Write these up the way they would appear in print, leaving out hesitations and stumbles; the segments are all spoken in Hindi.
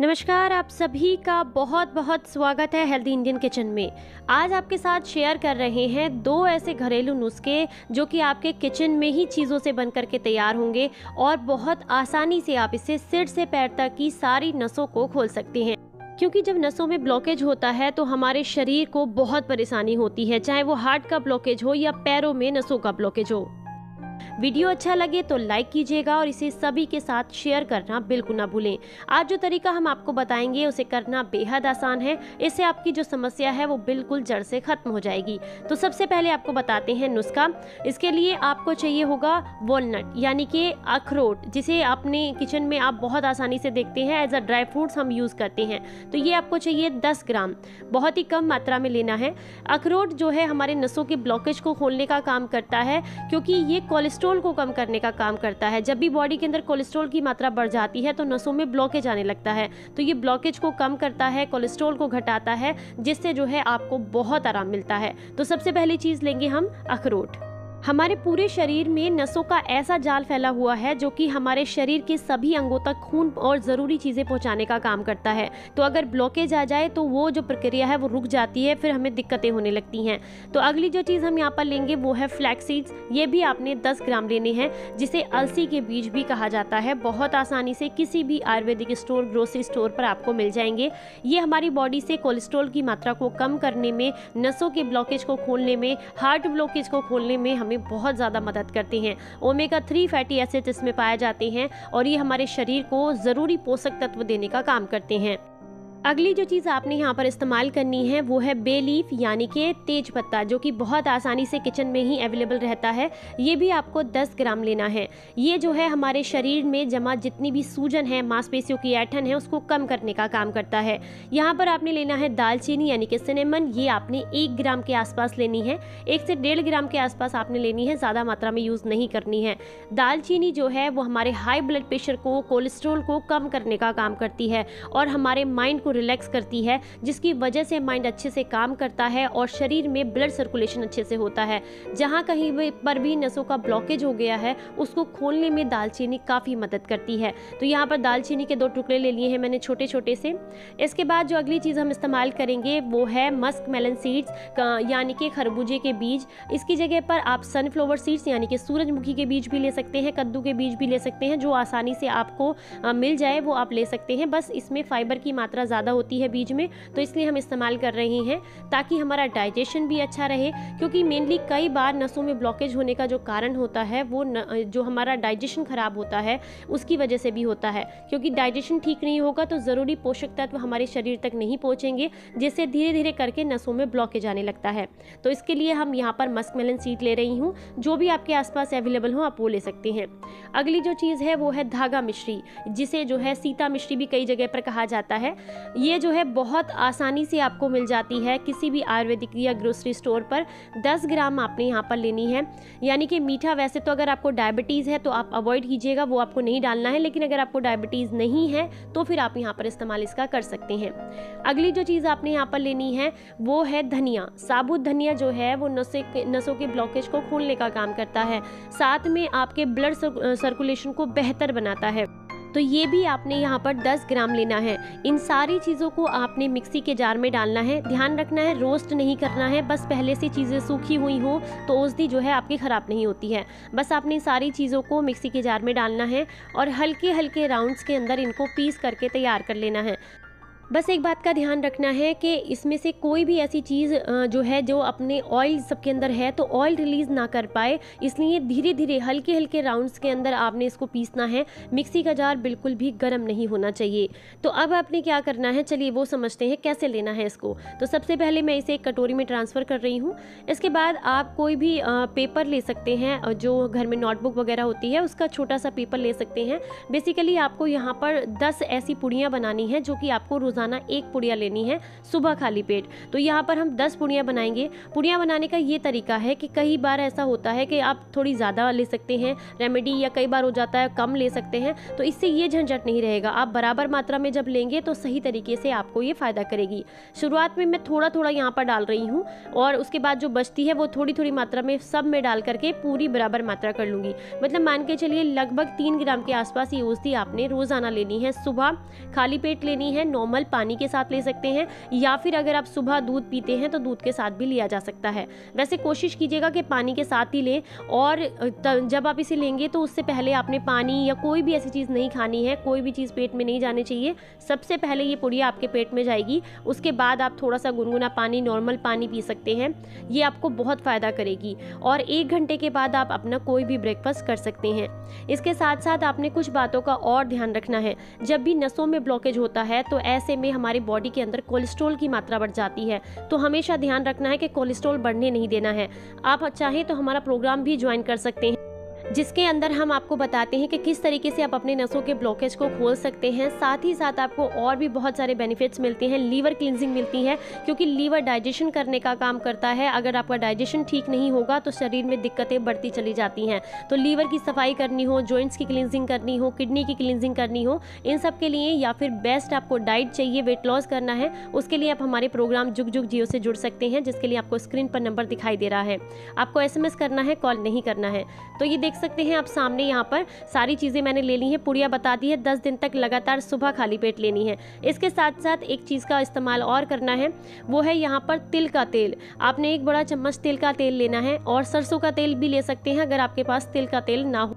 नमस्कार, आप सभी का बहुत बहुत स्वागत है हेल्दी इंडियन किचन में। आज आपके साथ शेयर कर रहे हैं दो ऐसे घरेलू नुस्खे जो कि आपके किचन में ही चीज़ों से बन करके तैयार होंगे और बहुत आसानी से आप इससे सिर से पैर तक की सारी नसों को खोल सकते हैं। क्योंकि जब नसों में ब्लॉकेज होता है तो हमारे शरीर को बहुत परेशानी होती है, चाहे वो हार्ट का ब्लॉकेज हो या पैरों में नसों का ब्लॉकेज हो। वीडियो अच्छा लगे तो लाइक कीजिएगा और इसे सभी के साथ शेयर करना बिल्कुल ना भूलें। आज जो तरीका हम आपको बताएंगे उसे करना बेहद आसान है। इससे आपकी जो समस्या है वो बिल्कुल जड़ से खत्म हो जाएगी। तो सबसे पहले आपको बताते हैं नुस्खा। इसके लिए आपको चाहिए होगा वॉलनट यानी कि अखरोट, जिसे अपने किचन में आप बहुत आसानी से देखते हैं एज अ ड्राई फ्रूट्स हम यूज़ करते हैं। तो ये आपको चाहिए 10 ग्राम, बहुत ही कम मात्रा में लेना है। अखरोट जो है हमारे नसों के ब्लॉकेज को खोलने का काम करता है, क्योंकि ये कोलेस्ट्रॉल को कम करने का काम करता है। जब भी बॉडी के अंदर कोलेस्ट्रॉल की मात्रा बढ़ जाती है तो नसों में ब्लॉकेज आने लगता है। तो ये ब्लॉकेज को कम करता है, कोलेस्ट्रॉल को घटाता है, जिससे जो है आपको बहुत आराम मिलता है। तो सबसे पहली चीज लेंगे हम अखरोट। हमारे पूरे शरीर में नसों का ऐसा जाल फैला हुआ है जो कि हमारे शरीर के सभी अंगों तक खून और ज़रूरी चीज़ें पहुंचाने का काम करता है। तो अगर ब्लॉकेज आ जाए तो वो जो प्रक्रिया है वो रुक जाती है, फिर हमें दिक्कतें होने लगती हैं। तो अगली जो चीज़ हम यहाँ पर लेंगे वो है फ्लैक्स सीड्स। ये भी आपने 10 ग्राम लेने हैं, जिसे अलसी के बीज भी कहा जाता है। बहुत आसानी से किसी भी आयुर्वेदिक स्टोर, ग्रोसरी स्टोर पर आपको मिल जाएंगे। ये हमारी बॉडी से कोलेस्ट्रॉल की मात्रा को कम करने में, नसों के ब्लॉकेज को खोलने में, हार्ट ब्लॉकेज को खोलने में बहुत ज़्यादा मदद करते हैं। ओमेगा 3 फैटी एसिड्स इसमें पाए जाते हैं और ये हमारे शरीर को ज़रूरी पोषक तत्व देने का काम करते हैं। अगली जो चीज़ आपने यहाँ पर इस्तेमाल करनी है वो है बे लीफ यानी कि तेज पत्ता, जो कि बहुत आसानी से किचन में ही अवेलेबल रहता है। ये भी आपको 10 ग्राम लेना है। ये जो है हमारे शरीर में जमा जितनी भी सूजन है, मांसपेशियों की ऐंठन है, उसको कम करने का काम करता है। यहाँ पर आपने लेना है दालचीनी यानी कि सिनेमन। ये आपने 1 ग्राम के आसपास लेनी है। 1 से 1.5 ग्राम के आसपास आपने लेनी है, ज़्यादा मात्रा में यूज़ नहीं करनी है। दालचीनी जो है वो हमारे हाई ब्लड प्रेशर को, कोलेस्ट्रॉल को कम करने का काम करती है और हमारे माइंड रिलैक्स करती है, जिसकी वजह से माइंड अच्छे से काम करता है और शरीर में ब्लड सर्कुलेशन अच्छे से होता है। जहां कहीं पर भी नसों का ब्लॉकेज हो गया है उसको खोलने में दालचीनी काफ़ी मदद करती है। तो यहाँ पर दालचीनी के 2 टुकड़े ले लिए हैं मैंने छोटे छोटे से। इसके बाद जो अगली चीज़ हम इस्तेमाल करेंगे वो है मस्क मेलन सीड्स यानी कि खरबूजे के बीज। इसकी जगह पर आप सनफ्लावर सीड्स यानी कि सूरजमुखी के बीज भी ले सकते हैं, कद्दू के बीज भी ले सकते हैं। जो आसानी से आपको मिल जाए वो आप ले सकते हैं। बस इसमें फाइबर की मात्रा ज़्यादा होती है बीज में, तो इसलिए हम इस्तेमाल कर रहे हैं ताकि हमारा डाइजेशन भी अच्छा रहे। क्योंकि मेनली कई बार नसों में ब्लॉकेज होने का जो कारण होता है वो जो हमारा डाइजेशन खराब होता है उसकी वजह से भी होता है। क्योंकि डाइजेशन ठीक नहीं होगा तो ज़रूरी पोषक तत्व हमारे शरीर तक नहीं पहुँचेंगे, जिससे धीरे धीरे करके नसों में ब्लॉकेज आने लगता है। तो इसके लिए हम यहाँ पर मस्क मेलन सीड ले रही हूँ। जो भी आपके आसपास अवेलेबल हो आप वो ले सकते हैं। अगली जो चीज़ है वो है धागा मिश्री, जिसे जो है सीता मिश्री भी कई जगह पर कहा जाता है। ये जो है बहुत आसानी से आपको मिल जाती है किसी भी आयुर्वेदिक या ग्रोसरी स्टोर पर। 10 ग्राम आपने यहाँ पर लेनी है। यानी कि मीठा वैसे तो अगर आपको डायबिटीज़ है तो आप अवॉइड कीजिएगा, वो आपको नहीं डालना है। लेकिन अगर आपको डायबिटीज़ नहीं है तो फिर आप यहाँ पर इस्तेमाल इसका कर सकते हैं। अगली जो चीज़ आपने यहाँ पर लेनी है वो है धनिया। साबुत धनिया जो है वो नसों के ब्लॉकेज को खोलने का काम करता है, साथ में आपके ब्लड सर्कुलेशन को बेहतर बनाता है। तो ये भी आपने यहाँ पर 10 ग्राम लेना है। इन सारी चीज़ों को आपने मिक्सी के जार में डालना है। ध्यान रखना है रोस्ट नहीं करना है, बस पहले से चीज़ें सूखी हुई हो तो औषधि जो है आपकी ख़राब नहीं होती है। बस आपने सारी चीज़ों को मिक्सी के जार में डालना है और हल्के हल्के राउंड्स के अंदर इनको पीस करके तैयार कर लेना है। बस एक बात का ध्यान रखना है कि इसमें से कोई भी ऐसी चीज़ जो है जो अपने ऑयल सबके अंदर है तो ऑयल रिलीज़ ना कर पाए, इसलिए धीरे धीरे हल्के हल्के राउंड्स के अंदर आपने इसको पीसना है। मिक्सी का जार बिल्कुल भी गर्म नहीं होना चाहिए। तो अब आपने क्या करना है, चलिए वो समझते हैं कैसे लेना है इसको। तो सबसे पहले मैं इसे एक कटोरी में ट्रांसफ़र कर रही हूँ। इसके बाद आप कोई भी पेपर ले सकते हैं, जो घर में नोटबुक वगैरह होती है उसका छोटा सा पेपर ले सकते हैं। बेसिकली आपको यहाँ पर 10 ऐसी पुड़ियाँ बनानी है जो कि आपको रोज़ाना रोज़ाना 1 पुड़िया लेनी है सुबह खाली पेट। तो यहाँ पर हम 10 पुड़िया बनाएंगे। पुड़िया बनाने का ये तरीका है कि कई बार ऐसा होता है कि आप थोड़ी ज़्यादा ले सकते हैं रेमेडी, या कई बार हो जाता है कम ले सकते हैं, तो इससे ये झंझट नहीं रहेगा। आप बराबर मात्रा में जब लेंगे तो सही तरीके से आपको ये फ़ायदा करेगी। शुरुआत में मैं थोड़ा थोड़ा यहाँ पर डाल रही हूँ और उसके बाद जो बचती है वो थोड़ी थोड़ी मात्रा में सब में डाल करके पूरी बराबर मात्रा कर लूँगी। मतलब मान के चलिए लगभग 3 ग्राम के आसपास ये औषधि आपने रोज़ाना लेनी है। सुबह खाली पेट लेनी है, नॉर्मल पानी के साथ ले सकते हैं, या फिर अगर आप सुबह दूध पीते हैं तो दूध के साथ भी लिया जा सकता है। वैसे कोशिश कीजिएगा कि पानी के साथ ही लें, और जब आप इसे लेंगे तो उससे पहले आपने पानी या कोई भी ऐसी चीज़ नहीं खानी है, कोई भी चीज़ पेट में नहीं जानी चाहिए। सबसे पहले ये पुड़िया आपके पेट में जाएगी, उसके बाद आप थोड़ा सा गुनगुना पानी, नॉर्मल पानी पी सकते हैं। ये आपको बहुत फ़ायदा करेगी। और 1 घंटे के बाद आप अपना कोई भी ब्रेकफास्ट कर सकते हैं। इसके साथ साथ आपने कुछ बातों का और ध्यान रखना है। जब भी नसों में ब्लॉकेज होता है तो ऐसे में हमारी बॉडी के अंदर कोलेस्ट्रॉल की मात्रा बढ़ जाती है। तो हमेशा ध्यान रखना है कि कोलेस्ट्रॉल बढ़ने नहीं देना है। आप चाहें तो हमारा प्रोग्राम भी ज्वाइन कर सकते हैं, जिसके अंदर हम आपको बताते हैं कि किस तरीके से आप अपने नसों के ब्लॉकेज को खोल सकते हैं। साथ ही साथ आपको और भी बहुत सारे बेनिफिट्स मिलते हैं। लीवर क्लींजिंग मिलती है, क्योंकि लीवर डाइजेशन करने का काम करता है। अगर आपका डाइजेशन ठीक नहीं होगा तो शरीर में दिक्कतें बढ़ती चली जाती हैं। तो लीवर की सफाई करनी हो, जॉइंट्स की क्लींजिंग करनी हो, किडनी की क्लींजिंग करनी हो, इन सब के लिए, या फिर बेस्ट आपको डाइट चाहिए, वेट लॉस करना है, उसके लिए आप हमारे प्रोग्राम जुग जुग जियो से जुड़ सकते हैं, जिसके लिए आपको स्क्रीन पर नंबर दिखाई दे रहा है। आपको SMS करना है, कॉल नहीं करना है। तो ये देख सकते हैं आप सामने, यहाँ पर सारी चीज़ें मैंने ले ली हैं। पुड़िया बता दी है 10 दिन तक लगातार सुबह खाली पेट लेनी है। इसके साथ साथ एक चीज़ का इस्तेमाल और करना है, वो है यहाँ पर तिल का तेल। आपने 1 बड़ा चम्मच तिल का तेल लेना है, और सरसों का तेल भी ले सकते हैं अगर आपके पास तिल का तेल ना हो।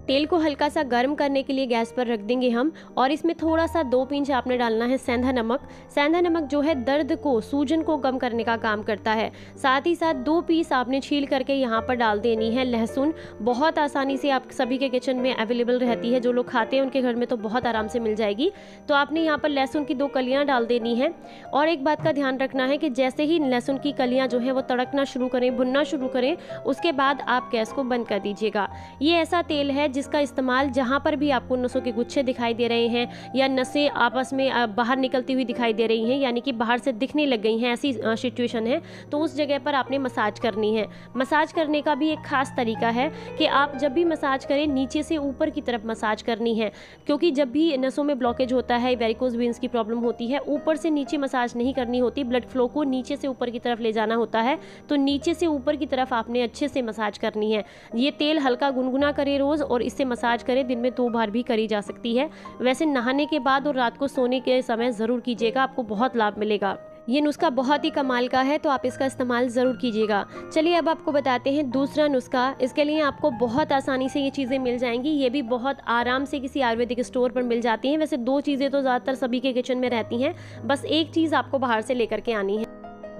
तेल को हल्का सा गर्म करने के लिए गैस पर रख देंगे हम, और इसमें थोड़ा सा 2 पिंच आपने डालना है सेंधा नमक। सेंधा नमक जो है दर्द को, सूजन को कम करने का काम करता है। साथ ही साथ 2 पीस आपने छील करके यहाँ पर डाल देनी है लहसुन। बहुत आसानी से आप सभी के किचन में अवेलेबल रहती है, जो लोग खाते हैं उनके घर में तो बहुत आराम से मिल जाएगी। तो आपने यहाँ पर लहसुन की 2 कलियाँ डाल देनी है। और एक बात का ध्यान रखना है कि जैसे ही लहसुन की कलियाँ जो है वो तड़कना शुरू करें, भुनना शुरू करें, उसके बाद आप गैस को बंद कर दीजिएगा। ये ऐसा तेल है जिसका इस्तेमाल जहाँ पर भी आपको नसों के गुच्छे दिखाई दे रहे हैं, या नसें आपस में बाहर निकलती हुई दिखाई दे रही हैं, यानी कि बाहर से दिखने लग गई हैं, ऐसी सिचुएशन है, तो उस जगह पर आपने मसाज करनी है। मसाज करने का भी एक खास तरीका है कि आप जब भी मसाज करें नीचे से ऊपर की तरफ मसाज करनी है, क्योंकि जब भी नसों में ब्लॉकेज होता है, वेरिकोज वेन्स की प्रॉब्लम होती है, ऊपर से नीचे मसाज नहीं करनी होती, ब्लड फ्लो को नीचे से ऊपर की तरफ ले जाना होता है। तो नीचे से ऊपर की तरफ आपने अच्छे से मसाज करनी है। ये तेल हल्का गुनगुना करें रोज, और इससे मसाज करें। दिन में 2 बार भी करी जा सकती है। वैसे नहाने के बाद और रात को सोने के समय ज़रूर कीजिएगा, आपको बहुत लाभ मिलेगा। ये नुस्खा बहुत ही कमाल का है, तो आप इसका इस्तेमाल ज़रूर कीजिएगा। चलिए अब आपको बताते हैं दूसरा नुस्खा। इसके लिए आपको बहुत आसानी से ये चीज़ें मिल जाएंगी। ये भी बहुत आराम से किसी आयुर्वेदिक स्टोर पर मिल जाती हैं। वैसे 2 चीज़ें तो ज़्यादातर सभी के किचन में रहती हैं, बस एक चीज़ आपको बाहर से लेकर के आनी है।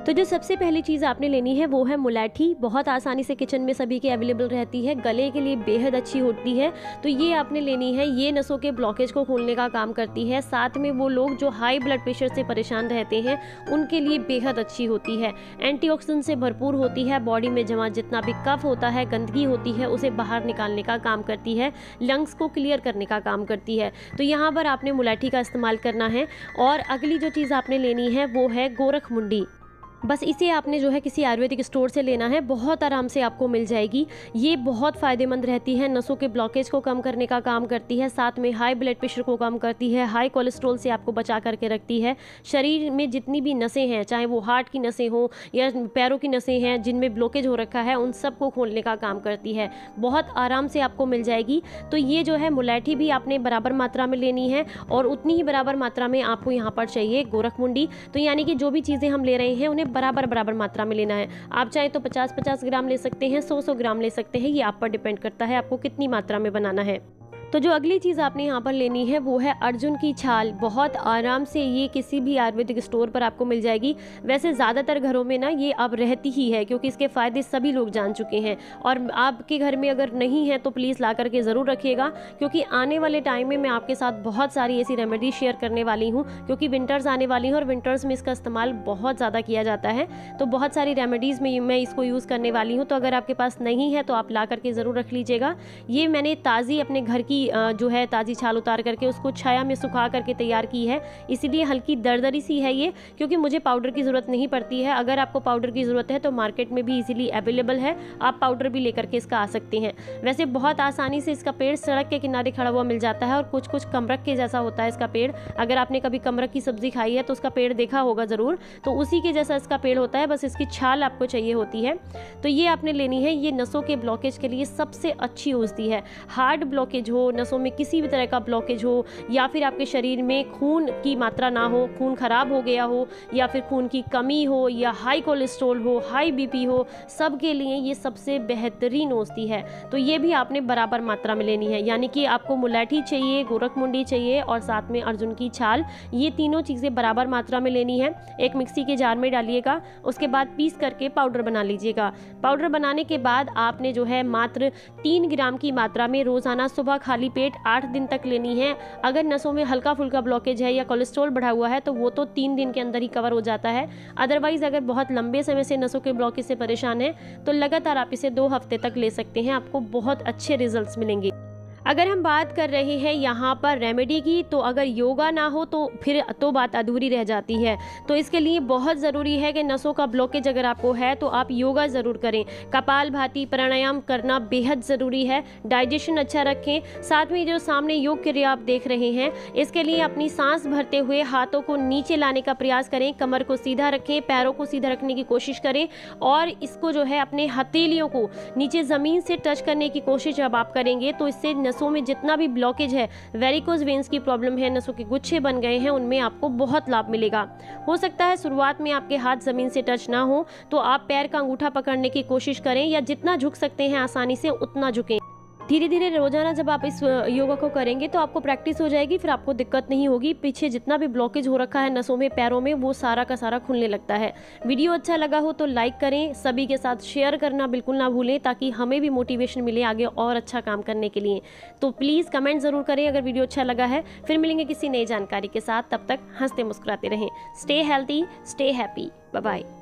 तो जो सबसे पहली चीज़ आपने लेनी है वो है मुलैठी। बहुत आसानी से किचन में सभी के अवेलेबल रहती है, गले के लिए बेहद अच्छी होती है। तो ये आपने लेनी है। ये नसों के ब्लॉकेज को खोलने का काम करती है। साथ में वो लोग जो हाई ब्लड प्रेशर से परेशान रहते हैं उनके लिए बेहद अच्छी होती है। एंटीऑक्सीडेंट से भरपूर होती है। बॉडी में जमा जितना भी कफ होता है, गंदगी होती है, उसे बाहर निकालने का काम करती है। लंग्स को क्लियर करने का काम करती है। तो यहाँ पर आपने मुलैठी का इस्तेमाल करना है। और अगली जो चीज़ आपने लेनी है वो है गोरखमुंडी। बस इसे आपने जो है किसी आयुर्वेदिक स्टोर से लेना है, बहुत आराम से आपको मिल जाएगी। ये बहुत फ़ायदेमंद रहती है, नसों के ब्लॉकेज को कम करने का काम करती है, साथ में हाई ब्लड प्रेशर को कम करती है, हाई कोलेस्ट्रॉल से आपको बचा करके रखती है। शरीर में जितनी भी नसें हैं, चाहे वो हार्ट की नसें हों या पैरों की नसें हैं जिनमें ब्लॉकेज हो रखा है, उन सब को खोलने का काम करती है। बहुत आराम से आपको मिल जाएगी। तो ये जो है मुलैठी भी आपने बराबर मात्रा में लेनी है, और उतनी ही बराबर मात्रा में आपको यहाँ पर चाहिए गोरखमुंडी। तो यानी कि जो भी चीज़ें हम ले रहे हैं उन्हें बराबर मात्रा में लेना है। आप चाहे तो 50-50 ग्राम ले सकते हैं, 100-100 ग्राम ले सकते हैं। ये आप पर डिपेंड करता है आपको कितनी मात्रा में बनाना है। तो जो अगली चीज़ आपने यहाँ पर लेनी है वो है अर्जुन की छाल। बहुत आराम से ये किसी भी आयुर्वेदिक स्टोर पर आपको मिल जाएगी। वैसे ज़्यादातर घरों में ना ये अब रहती ही है, क्योंकि इसके फ़ायदे सभी लोग जान चुके हैं। और आपके घर में अगर नहीं है तो प्लीज़ ला करके ज़रूर रखिएगा, क्योंकि आने वाले टाइम में मैं आपके साथ बहुत सारी ऐसी रेमेडी शेयर करने वाली हूँ, क्योंकि विंटर्स आने वाली हैं और विंटर्स में इसका इस्तेमाल बहुत ज़्यादा किया जाता है। तो बहुत सारी रेमेडीज़ में मैं इसको यूज़ करने वाली हूँ। तो अगर आपके पास नहीं है तो आप ला करके ज़रूर रख लीजिएगा। ये मैंने ताज़ी अपने घर की जो है ताज़ी छाल उतार करके उसको छाया में सुखा करके तैयार की है, इसीलिए हल्की दरदरी सी है ये, क्योंकि मुझे पाउडर की ज़रूरत नहीं पड़ती है। अगर आपको पाउडर की ज़रूरत है तो मार्केट में भी इजीली अवेलेबल है, आप पाउडर भी लेकर के इसका आ सकते हैं। वैसे बहुत आसानी से इसका पेड़ सड़क के किनारे खड़ा हुआ मिल जाता है और कुछ कुछ कमरख के जैसा होता है इसका पेड़। अगर आपने कभी कमरख की सब्जी खाई है तो उसका पेड़ देखा होगा ज़रूर, तो उसी के जैसा इसका पेड़ होता है, बस इसकी छाल आपको चाहिए होती है। तो ये आपने लेनी है। ये नसों के ब्लॉकेज के लिए सबसे अच्छी औषधि है। हार्ड ब्लॉकेज हो, नसों में किसी भी तरह का ब्लॉकेज हो, या फिर आपके शरीर में खून की मात्रा ना हो, खून खराब हो गया हो, या फिर खून की कमी हो, या हाई कोलेस्ट्रॉल हो, हाई बीपी हो, सब के लिए ये सबसे बेहतरीन औषधि है। तो ये भी आपने बराबर मात्रा में लेनी है, यानी कि आपको मुलैठी चाहिए, गोरखमुंडी चाहिए और साथ में अर्जुन की छाल, ये तीनों चीज़ें बराबर मात्रा में लेनी है। एक मिक्सी के जार में डालिएगा, उसके बाद पीस करके पाउडर बना लीजिएगा। पाउडर बनाने के बाद आपने जो है मात्र 3 ग्राम की मात्रा में रोज़ाना सुबह खाली पेट 8 दिन तक लेनी है। अगर नसों में हल्का फुल्का ब्लॉकेज है या कोलेस्ट्रॉल बढ़ा हुआ है तो वो तो 3 दिन के अंदर ही कवर हो जाता है। अदरवाइज़ अगर बहुत लंबे समय से नसों के ब्लॉकेज से परेशान है तो लगातार आप इसे 2 हफ्ते तक ले सकते हैं, आपको बहुत अच्छे रिजल्ट्स मिलेंगे। अगर हम बात कर रहे हैं यहाँ पर रेमेडी की, तो अगर योगा ना हो तो फिर तो बात अधूरी रह जाती है। तो इसके लिए बहुत ज़रूरी है कि नसों का ब्लॉकेज अगर आपको है तो आप योगा ज़रूर करें। कपालभाति प्राणायाम करना बेहद ज़रूरी है। डाइजेशन अच्छा रखें। साथ में जो सामने योग क्रिया आप देख रहे हैं, इसके लिए अपनी सांस भरते हुए हाथों को नीचे लाने का प्रयास करें, कमर को सीधा रखें, पैरों को सीधा रखने की कोशिश करें और इसको जो है अपने हथेलियों को नीचे ज़मीन से टच करने की कोशिश जब आप करेंगे तो इससे नसों में जितना भी ब्लॉकेज है, वेरिकोज वेन्स की प्रॉब्लम है, नसों के गुच्छे बन गए हैं, उनमें आपको बहुत लाभ मिलेगा। हो सकता है शुरुआत में आपके हाथ ज़मीन से टच ना हो तो आप पैर का अंगूठा पकड़ने की कोशिश करें या जितना झुक सकते हैं आसानी से उतना झुकें। धीरे धीरे रोजाना जब आप इस योगा को करेंगे तो आपको प्रैक्टिस हो जाएगी, फिर आपको दिक्कत नहीं होगी। पीछे जितना भी ब्लॉकेज हो रखा है नसों में, पैरों में, वो सारा का सारा खुलने लगता है। वीडियो अच्छा लगा हो तो लाइक करें, सभी के साथ शेयर करना बिल्कुल ना भूलें ताकि हमें भी मोटिवेशन मिले आगे और अच्छा काम करने के लिए। तो प्लीज़ कमेंट ज़रूर करें अगर वीडियो अच्छा लगा है। फिर मिलेंगे किसी नई जानकारी के साथ, तब तक हंसते मुस्कुराते रहें। Stay healthy, stay happy, bye bye.